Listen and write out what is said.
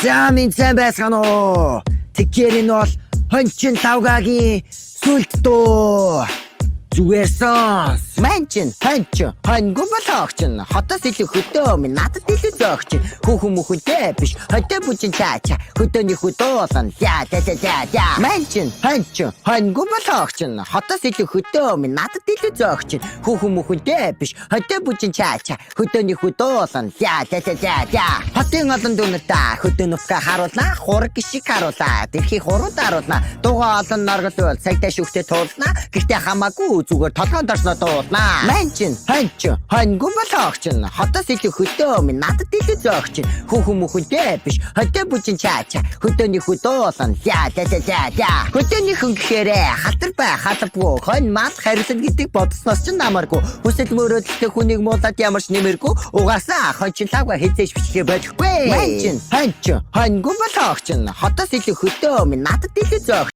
За минь сайн байсгано уу. Тэгэхээр энэ бол хончин тавгагийн сүлт дөө. Зүгээр сонс. Манчин хоньгүй болохч нь хотоос илүү хөдөө минь надад илүү зөөгч. Хүүхэн мөхөнтэй биш хөдөө бүчин чаача хөдөөний хөдөөсөн за. Манчин хоньгүй болохч нь хотоос илүү хөдөө минь надад илүү зөөгч. Хүүхэн мөхөнтэй биш хөдөө бүчин чаача хөдөөний хөдөөсөн за. Хотын олон дүнэртээ хөдөө нутгаа харуулнаа хураг гişиг харуулаа. Тэрхий хурууд харуулнаа. Дугаа олон норгол цагтаа шүхтээ туулнаа. Гэхдээ хамаагүй зүгээр толгойн дорсноо дуулнаа. Манчин хоньгүй болохч нь хотоос илүү хөдөө минь надад илүү зөөгч. Хүүхэн мөхөнтэй биш хөдөө бүчин чаача хөдөөний хөдөөсөн за. Хөдөөний хүн гэхээрээ халтар бай халбгүй хонь мал харилсан гэдэг бодсноос ч намаргүй. Хүсэл мөрөөдөлтэй хүнийг муулаад ямарч нэмэргүй. Угаасаа хончин лавга хизээж бичихээ болохгүй. Манчин хоньгүй болохч нь хотоос илүү хөдөө минь надад илүү зөөгч.